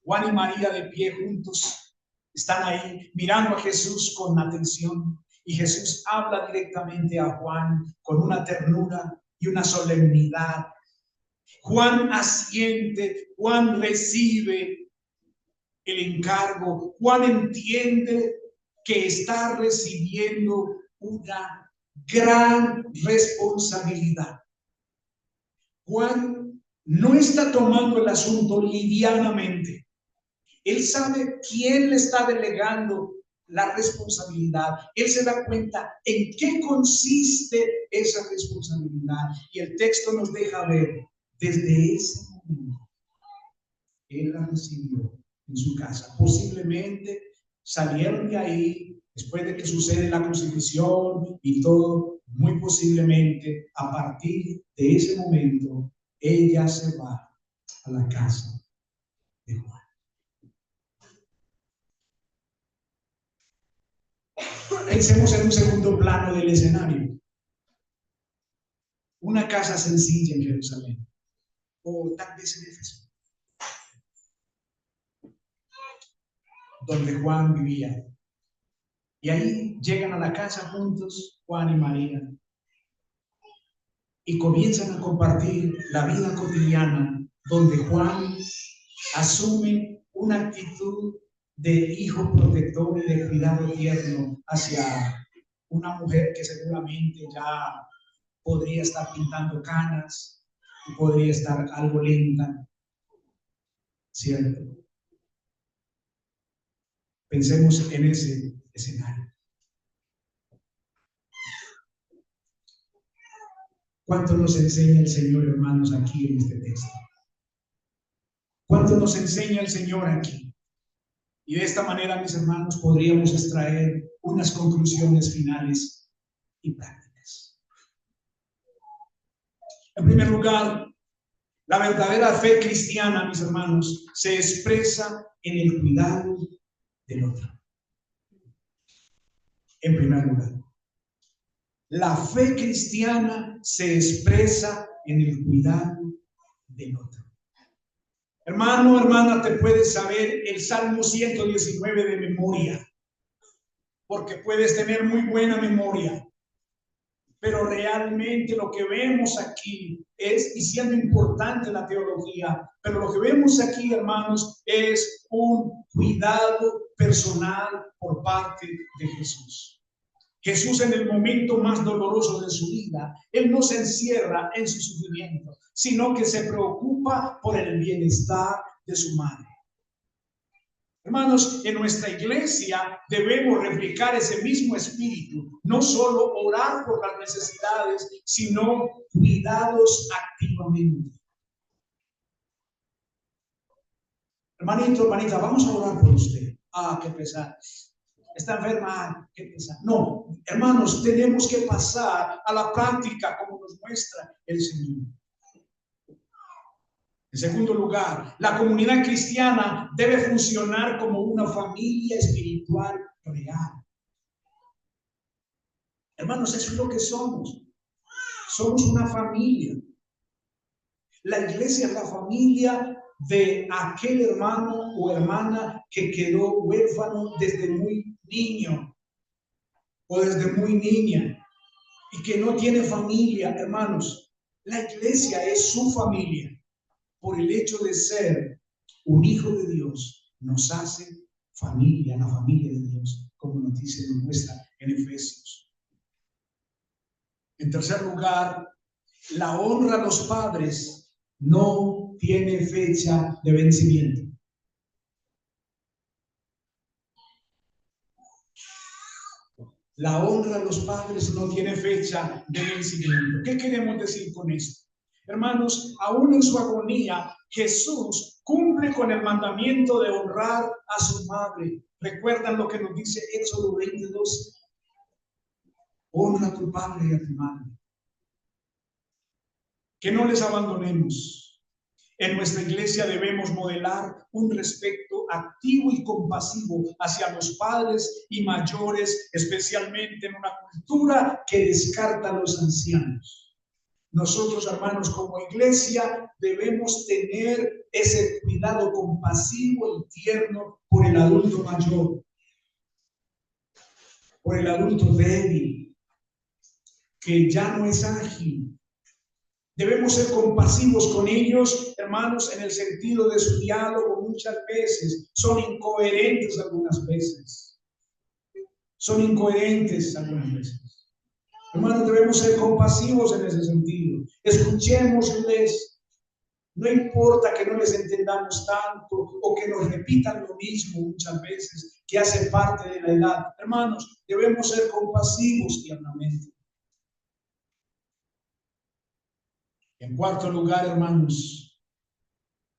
[SPEAKER 1] Juan y María de pie juntos están ahí mirando a Jesús con atención, y Jesús habla directamente a Juan con una ternura y una solemnidad. Juan asiente, Juan recibe el encargo, Juan entiende que está recibiendo una gran responsabilidad. Juan no está tomando el asunto livianamente. Él sabe quién le está delegando la responsabilidad. Él se da cuenta en qué consiste esa responsabilidad. Y el texto nos deja ver, desde ese momento, él la recibió en su casa. Posiblemente salieron de ahí después de que sucede la crucifixión y todo. Muy posiblemente a partir de ese momento ella se va a la casa de Juan. Pensemos en un segundo plano del escenario. Una casa sencilla en Jerusalén, o tal vez en Éfeso, donde Juan vivía. Y ahí llegan a la casa juntos Juan y María y comienzan a compartir la vida cotidiana, donde Juan asume una actitud de hijo protector y de cuidado tierno hacia una mujer que seguramente ya podría estar pintando canas y podría estar algo lenta, ¿cierto? Pensemos en ese escenario. ¿Cuánto nos enseña el Señor, hermanos, aquí en este texto? ¿Cuánto nos enseña el Señor aquí? Y de esta manera, mis hermanos, podríamos extraer unas conclusiones finales y prácticas. En primer lugar, la verdadera fe cristiana, mis hermanos, se expresa en el cuidado del otro. En primer lugar, la fe cristiana se expresa en el cuidado del otro. Hermano, hermana, te puedes saber el Salmo 119 de memoria, porque puedes tener muy buena memoria, pero realmente lo que vemos aquí es, y siendo importante la teología, pero lo que vemos aquí, hermanos, es un cuidado personal por parte de Jesús. Jesús, en el momento más doloroso de su vida, él no se encierra en su sufrimiento, sino que se preocupa por el bienestar de su madre. Hermanos, en nuestra iglesia debemos replicar ese mismo espíritu, no solo orar por las necesidades, sino cuidados activamente. Hermanito, hermanita, vamos a orar por usted. Ah, qué pesar. Está enferma, qué pesar. No, hermanos, tenemos que pasar a la práctica como nos muestra el Señor. En segundo lugar, la comunidad cristiana debe funcionar como una familia espiritual real. Hermanos, eso es lo que somos. Somos una familia. La iglesia es la familia de aquel hermano o hermana que quedó huérfano desde muy niño o desde muy niña. y que no tiene familia, hermanos, la iglesia es su familia. Por el hecho de ser un hijo de Dios, nos hace familia, la familia de Dios, como nos dice, nos muestra en Efesios. En tercer lugar, la honra a los padres no tiene fecha de vencimiento. La honra a los padres no tiene fecha de vencimiento. ¿Qué queremos decir con esto? Hermanos, aún en su agonía, Jesús cumple con el mandamiento de honrar a su madre. ¿Recuerdan lo que nos dice Éxodo 22? Honra a tu padre y a tu madre. Que no les abandonemos. En nuestra iglesia debemos modelar un respeto activo y compasivo hacia los padres y mayores, especialmente en una cultura que descarta a los ancianos. Nosotros, hermanos, como iglesia, debemos tener ese cuidado compasivo y tierno por el adulto mayor, por el adulto débil, que ya no es ágil. Debemos ser compasivos con ellos, hermanos, en el sentido de su diálogo. Muchas veces son incoherentes algunas veces. Son incoherentes algunas veces. Hermanos, debemos ser compasivos en ese sentido. Escuchémosles. No importa que no les entendamos tanto o que nos repitan lo mismo muchas veces, que hace parte de la edad. Hermanos, debemos ser compasivos tiernamente. En cuarto lugar, hermanos,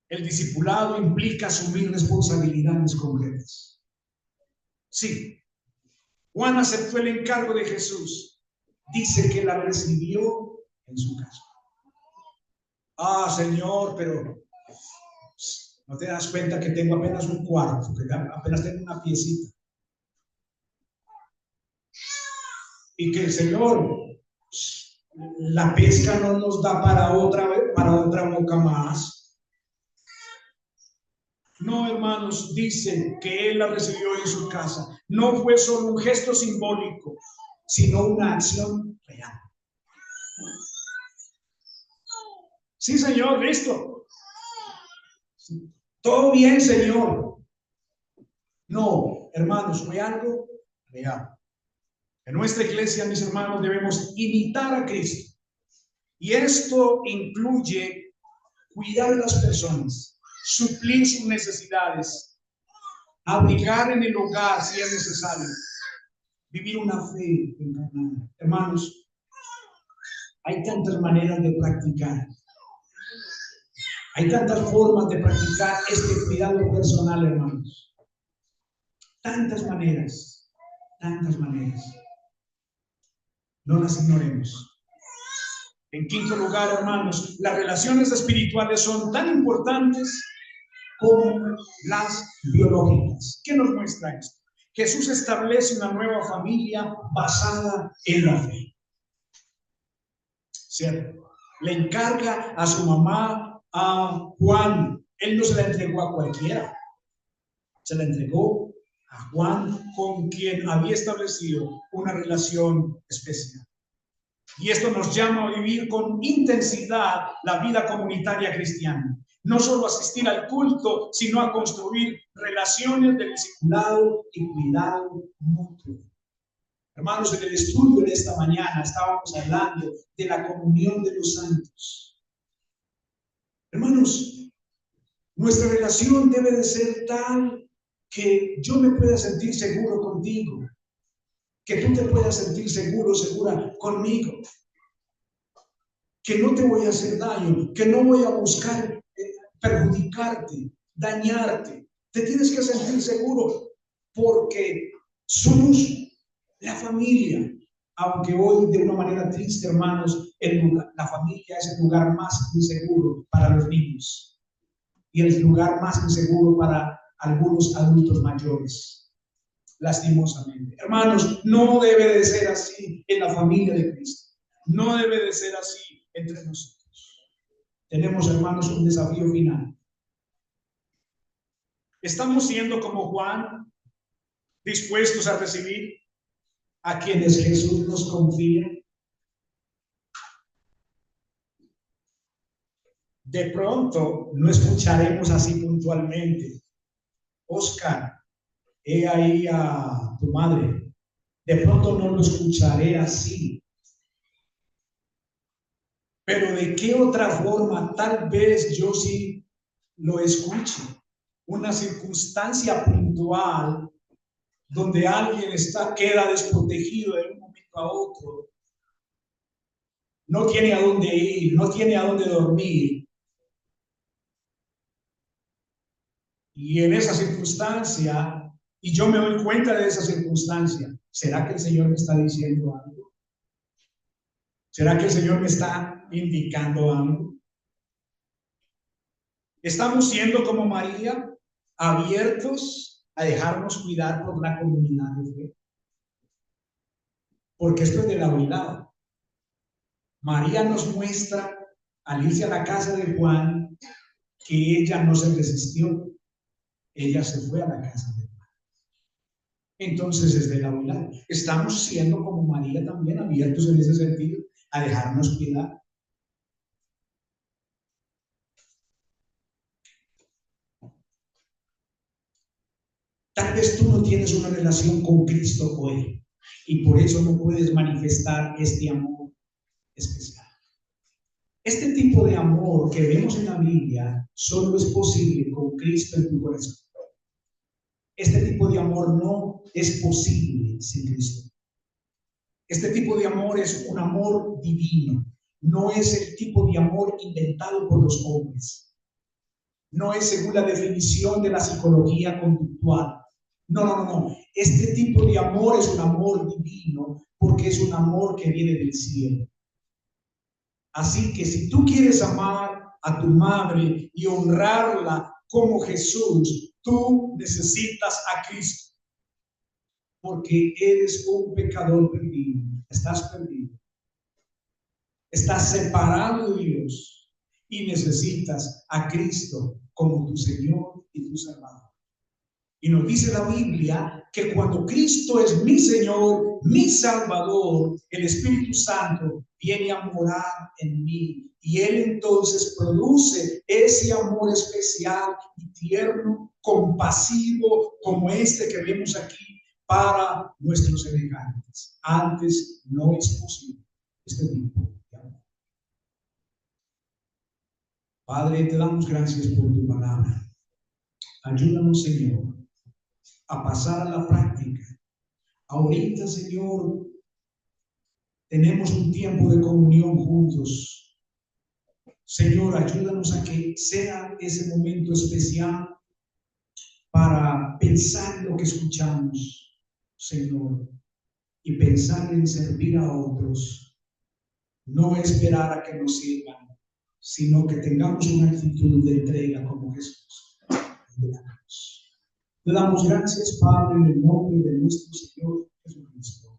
[SPEAKER 1] el discipulado implica asumir responsabilidades concretas. Sí, Juan aceptó el encargo de Jesús. Dice que la recibió en su casa. Ah, Señor, pero no te das cuenta que tengo apenas un cuarto, que apenas tengo una piecita. Y que el Señor, la pesca no nos da para otra boca más. No, hermanos, dice que él la recibió en su casa. No fue solo un gesto simbólico, sino una acción real. Sí, Señor, listo. Todo bien, Señor. No, hermanos, fue algo real. En nuestra iglesia, mis hermanos, debemos imitar a Cristo. Y esto incluye cuidar a las personas, suplir sus necesidades, abrigar en el hogar si es necesario, vivir una fe encarnada. Hermanos, hay tantas maneras de practicar. Hay tantas formas de practicar este cuidado personal, hermanos. Tantas maneras, tantas maneras. No las ignoremos. En quinto lugar, hermanos, las relaciones espirituales son tan importantes como las biológicas. ¿Qué nos muestra esto? Jesús establece una nueva familia basada en la fe. ¿Cierto? Le encarga a su mamá, a Juan. Él no se la entregó a cualquiera. Se la entregó a Juan, con quien había establecido una relación especial. Y esto nos llama a vivir con intensidad la vida comunitaria cristiana. No solo asistir al culto, sino a construir relaciones de discipulado y cuidado mutuo. Hermanos, en el estudio de esta mañana estábamos hablando de la comunión de los santos. Hermanos, nuestra relación debe de ser tal que yo me pueda sentir seguro contigo, que tú te puedas sentir seguro, segura conmigo, que no te voy a hacer daño, que no voy a buscar perjudicarte, dañarte. Te tienes que sentir seguro porque somos la familia. Aunque hoy, de una manera triste, hermanos, la familia es el lugar más inseguro para los niños y el lugar más inseguro para algunos adultos mayores, lastimosamente. Hermanos, no debe de ser así en la familia de Cristo. No debe de ser así entre nosotros. Tenemos, hermanos, un desafío final. ¿Estamos siendo como Juan, dispuestos a recibir a quienes Jesús nos confía? De pronto no escucharemos así puntualmente. Oscar, he ahí a tu madre. De pronto no lo escucharé así. Pero de qué otra forma tal vez yo sí lo escuche. Una circunstancia puntual donde alguien queda desprotegido de un momento a otro. No tiene a dónde ir, no tiene a dónde dormir. Y en esa circunstancia, y yo me doy cuenta de esa circunstancia, ¿será que el Señor me está diciendo algo? ¿Será que el Señor me está indicando algo? ¿Estamos siendo como María, abiertos a dejarnos cuidar por la comunidad de fe? Porque esto es de la unidad. María nos muestra al irse a la casa de Juan que ella no se resistió, ella se fue a la casa de Juan. Entonces es de la unidad. Estamos siendo como María también abiertos en ese sentido a dejarnos cuidar. Tal vez tú no tienes una relación con Cristo hoy y por eso no puedes manifestar este amor especial. Este tipo de amor que vemos en la Biblia solo es posible con Cristo en tu corazón. Este tipo de amor no es posible sin Cristo. Este tipo de amor es un amor divino. No es el tipo de amor inventado por los hombres. No es según la definición de la psicología conductual. No. Este tipo de amor es un amor divino porque es un amor que viene del cielo. Así que si tú quieres amar a tu madre y honrarla como Jesús, tú necesitas a Cristo. Porque eres un pecador perdido. Estás perdido. Estás separado de Dios y necesitas a Cristo como tu Señor y tu Salvador. Y nos dice la Biblia que cuando Cristo es mi Señor, mi Salvador, el Espíritu Santo viene a morar en mí. Y Él entonces produce ese amor especial y tierno, compasivo, como este que vemos aquí para nuestros semejantes. Antes no es posible este tipo de amor. Padre, te damos gracias por tu palabra. Ayúdanos, Señor, a pasar a la práctica. Ahorita, Señor, tenemos un tiempo de comunión juntos. Señor, ayúdanos a que sea ese momento especial para pensar en lo que escuchamos, Señor, y pensar en servir a otros. No esperar a que nos sirvan, sino que tengamos una actitud de entrega como Jesús. Te damos gracias, Padre, en el nombre de nuestro Señor Jesucristo.